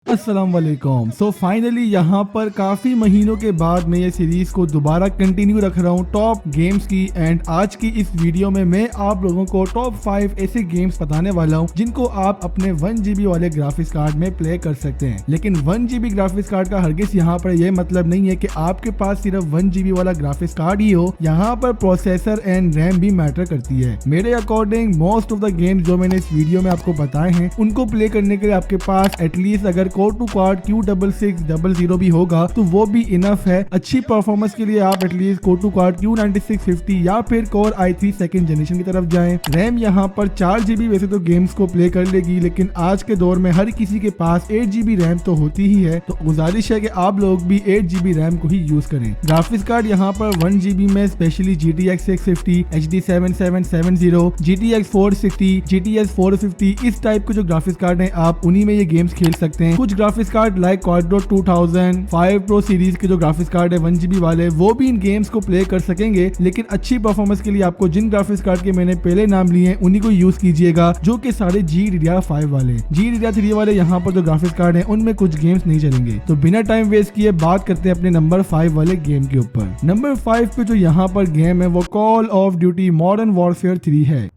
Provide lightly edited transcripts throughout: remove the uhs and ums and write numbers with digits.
अस्सलाम वालेकुम। So finally यहाँ पर काफी महीनों के बाद मैं ये सीरीज को दोबारा कंटिन्यू रख रहा हूँ टॉप गेम्स की। एंड आज की इस वीडियो में मैं आप लोगों को टॉप 5 ऐसे गेम्स बताने वाला हूँ जिनको आप अपने 1 GB वाले ग्राफिक्स कार्ड में प्ले कर सकते हैं। लेकिन 1 GB ग्राफिक्स कार्ड का हरगिज यहाँ पर यह मतलब नहीं है कि आपके पास सिर्फ 1 GB वाला ग्राफिक्स कार्ड ही हो। यहाँ पर प्रोसेसर एंड रैम भी मैटर करती है। मेरे according most of the games जो मैंने इस वीडियो में आपको बताए हैं उनको प्ले करने के लिए आपके पास एटलीस्ट अगर कोर टू कार्ड Q6600 भी होगा तो वो भी इनफ है। अच्छी परफॉर्मेंस के लिए आप at least core to card Q9650 या फिर कोर i3 सेकंड जनरेशन की तरफ जाएं। रैम यहाँ पर 4 GB वैसे तो गेम्स को प्ले कर लेगी, लेकिन आज के दौर में हर किसी के पास 8 GB रैम तो होती ही है, तो गुजारिश है कि आप लोग भी 8 GB रैम को ही यूज करें। ग्राफिक्स कार्ड यहाँ पर 1 GB में specially GTX 650, HD 7770, GTX 460, GTX 450 इस टाइप के जो ग्राफिक्स कार्ड हैं आप उन्हीं में ये गेम्स खेल सकते हैं। कुछ graphics card like Quadro 2000, 5 Pro series के जो ग्राफिक्स कार्ड है 1 GB वाले वो भी इन गेम्स को प्ले कर सकेंगे, लेकिन अच्छी परफॉर्मेंस के लिए आपको जिन ग्राफिक्स कार्ड के मैंने पहले नाम लिए हैं उन्हीं को यूज कीजिएगा, जो कि सारे GDDR5 वाले। GDDR3 वाले यहाँ पर जो ग्राफिक्स कार्ड है उनमें कुछ गेम्स नहीं चलेंगे। तो बिना टाइम वेस्ट किए बात करते हैं अपने नंबर 5 वाले गेम के ऊपर। नंबर 5 पे जो यहाँ पर गेम है वो call of duty modern warfare 3 है।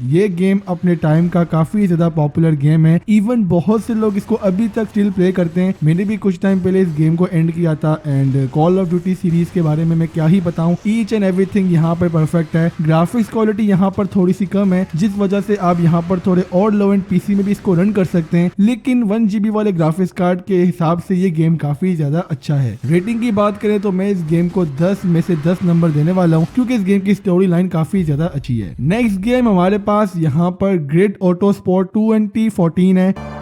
ये गेम अपने टाइम का काफी ज्यादा पॉपुलर गेम है। इवन बहुत से लोग इसको अभी तक स्टिल प्ले करते हैं। मैंने भी कुछ टाइम पहले इस गेम को एंड किया था। And call of duty series के बारे में मैं क्या ही बताऊं, ईच एंड एवरीथिंग यहाँ पर परफेक्ट है। ग्राफिक्स क्वालिटी यहाँ पर थोड़ी सी कम है, जिस वजह से आप यहाँ पर थोड़े और लो एंड पीसी में भी इसको रन कर सकते हैं, लेकिन 1 GB वाले ग्राफिक्स कार्ड के हिसाब से ये गेम काफी ज्यादा अच्छा है। रेटिंग की बात करें तो मैं इस गेम को 10 में से 10 नंबर देने वाला हूँ, क्योंकि इस गेम की स्टोरी लाइन काफी ज्यादा अच्छी है। नेक्स्ट गेम हमारे पास यहाँ पर ग्रिड ऑटो स्पोर्ट 2014 है।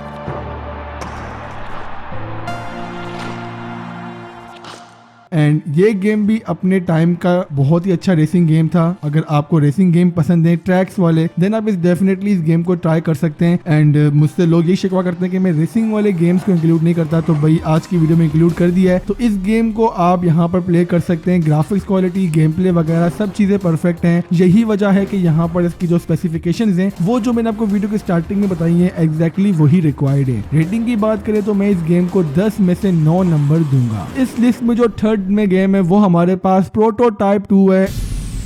एंड ये गेम भी अपने टाइम का बहुत ही अच्छा रेसिंग गेम था। अगर आपको रेसिंग गेम पसंद है ट्रैक्स वाले, देन आप डेफिनेटली इस गेम को ट्राई कर सकते हैं। एंड मुझसे लोग ये शिकवा करते हैं कि मैं रेसिंग वाले गेम्स को इंक्लूड नहीं करता, तो भाई आज की वीडियो में इंक्लूड कर दिया है। तो इस गेम को आप यहाँ पर प्ले कर सकते हैं। ग्राफिक्स क्वालिटी, गेम प्ले वगैरह सब चीजें परफेक्ट हैं। यही वजह है कि यहाँ पर इसकी जो स्पेसिफिकेशंस हैं वो जो मैंने आपको वीडियो की स्टार्टिंग में बताई है एग्जैक्टली वही रिक्वायर्ड है। रेटिंग की बात करें तो मैं इस गेम को 10 में से 9 नंबर दूंगा। इस लिस्ट में जो थर्ड में गेम है वो हमारे पास प्रोटोटाइप 2 है।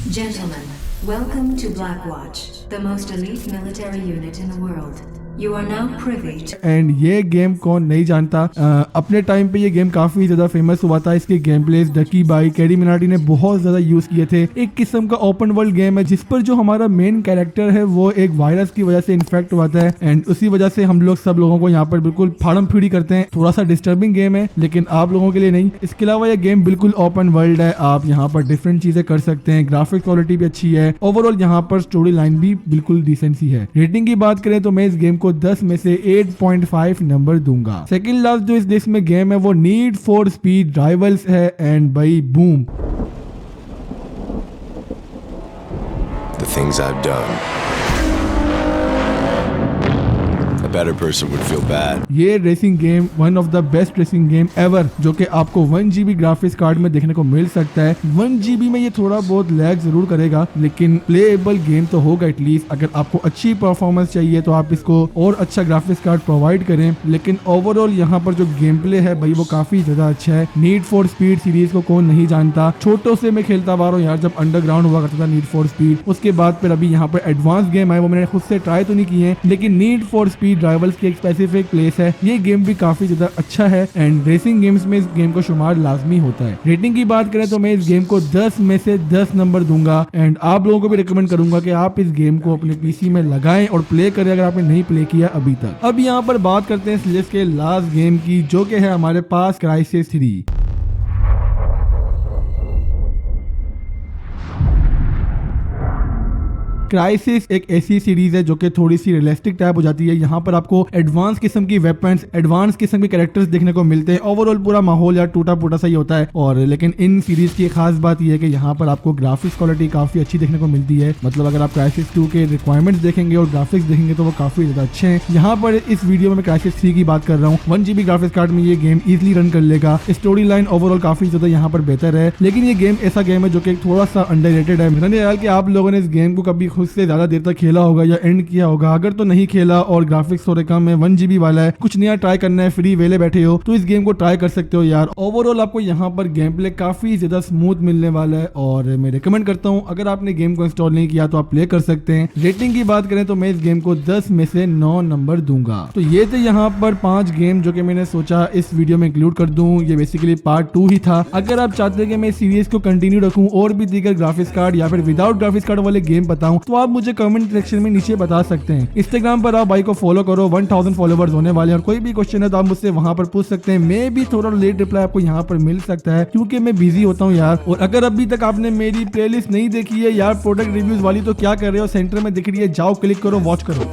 Gentlemen, welcome to Blackwatch, the most elite military unit in the world. You are now privy to... and ये गेम कौन नहीं जानता। अपने टाइम पे ये गेम काफी ज्यादा फेमस हुआ था। इसके game plays Ducky Bhai, Carry Minati ने बहुत ज्यादा यूज किए थे। एक किस्म का ओपन वर्ल्ड गेम है जिस पर जो हमारा मेन कैरेक्टर है वो एक वायरस की वजह से इन्फेक्ट हुआ था, एंड उसी वजह से हम लोग सब लोगों को यहाँ पर बिल्कुल फाड़म फीड़ी करते हैं। थोड़ा सा डिस्टर्बिंग गेम है, लेकिन आप लोगों के लिए नहीं। इसके अलावा ये गेम बिल्कुल ओपन वर्ल्ड है, आप यहाँ पर डिफरेंट चीजें कर सकते हैं। ग्राफिक क्वालिटी भी अच्छी है। ओवरऑल यहाँ पर स्टोरी लाइन भी बिल्कुल डिसेंट सी है। रेटिंग की बात करें तो मैं इस गेम को 10 में से 8.5 नंबर दूंगा। सेकंड लास्ट जो इस लिस्ट में गेम है वो नीड फॉर स्पीड राइवल्स है। एंड भाई boom, The things I've done. A better person would feel bad. ये racing game one of the best racing game ever, जो कि आपको 1 GB ग्राफिक्स कार्ड में देखने को मिल सकता है। 1 GB में ये थोड़ा बहुत लैग जरूर करेगा, लेकिन प्लेएबल गेम तो होगा एटलीस्ट। अगर आपको अच्छी परफॉर्मेंस चाहिए तो आप इसको और अच्छा ग्राफिक्स कार्ड प्रोवाइड करें, लेकिन ओवरऑल यहाँ पर जो गेम प्ले है भाई वो काफी ज्यादा अच्छा है। नीड फॉर स्पीड सीरीज को कौन नहीं जानता। छोटों से मैं खेलता आ रहा हूँ यार, जब अंडरग्राउंड हुआ करता था नीड फॉर स्पीड, उसके बाद फिर अभी यहाँ पर एडवांस गेम आए, वो मैंने खुद से ट्राई तो नहीं किए हैं, लेकिन नीड फॉर स्पीड राइवल्स की एक स्पेसिफिक प्लेस है। ये गेम भी काफी ज्यादा अच्छा है, एंड रेसिंग गेम्स में इस गेम को शुमार लाजमी होता है। रेटिंग की बात करें तो मैं इस गेम को 10 में से 10 नंबर दूंगा। एंड आप लोगों को भी रिकमेंड करूंगा कि आप इस गेम को अपने पीसी में लगाएं और प्ले करें अगर आपने नहीं प्ले किया अभी तक। अब यहाँ पर बात करते हैं इस लिस्ट के लास्ट गेम की, जो कि है हमारे पास क्राइसिस 3। क्राइसिस एक ऐसी सीरीज है जो कि थोड़ी सी रियलिस्टिक टाइप हो जाती है। यहाँ पर आपको एडवांस किस्म की वेपन्स, एडवांस किस्म के कैरेक्टर्स देखने को मिलते हैं। ओवरऑल पूरा माहौल यार टूटा फूटा सा ही होता है। और लेकिन इन सीरीज की खास बात यह है कि यहाँ पर आपको ग्राफिक्स क्वालिटी काफी अच्छी देखने को मिलती है। मतलब अगर आप क्राइसिस 2 के रिक्वायरमेंट्स देखेंगे और ग्राफिक्स देखेंगे तो वो काफी ज्यादा अच्छे हैं। यहाँ पर इस वीडियो में मैं क्राइसिस 3 की बात कर रहा हूँ। 1 GB ग्राफिक्स कार्ड में ये गेम इजीली रन कर लेगा। स्टोरी लाइन ओवरऑल काफी ज्यादा यहाँ पर बेहतर है, लेकिन ये गेम ऐसा गेम है जो कि थोड़ा सा अंडररेटेड है। मेरा ख्याल कि आप लोगों ने इस गेम को कभी खुद से ज्यादा देर तक खेला होगा या एंड किया होगा। अगर तो नहीं खेला और ग्राफिक्स थोड़े कम है, 1 GB वाला है, कुछ नया ट्राई करना है, फ्री वेले बैठे हो तो इस गेम को ट्राई कर सकते हो यार। ओवरऑल आपको यहाँ पर गेम प्ले काफी ज्यादा स्मूथ मिलने वाला है और मैं रिकमेंड करता हूँ अगर आपने गेम को इंस्टॉल नहीं किया तो आप प्ले कर सकते हैं। रेटिंग की बात करें तो मैं इस गेम को 10 में से 9 नंबर दूंगा। तो ये थे यहाँ पर 5 गेम जो कि मैंने सोचा इस वीडियो में इंक्लूड कर दूं। ये बेसिकली पार्ट 2 ही था। अगर आप चाहते हैं कि मैं इस सीरीज को कंटिन्यू रखूं और भी दीगर ग्राफिक्स कार्ड या फिर विदाउट ग्राफिक्स कार्ड वाले गेम बताऊं तो आप मुझे कमेंट सेक्शन में नीचे बता सकते हैं। इंस्टाग्राम पर आप भाई को फॉलो करो, 1000 फॉलोवर्स होने वाले हैं और कोई भी क्वेश्चन है तो आप मुझसे वहां पर पूछ सकते हैं। मैं भी थोड़ा लेट रिप्लाई आपको यहाँ पर मिल सकता है क्योंकि मैं बिजी होता हूँ यार। और अगर अभी तक आपने मेरी प्लेलिस्ट नहीं देखी है यार प्रोडक्ट रिव्यूज वाली तो क्या कर रहे हो, सेंटर में दिख रही है, जाओ क्लिक करो, वॉच करो।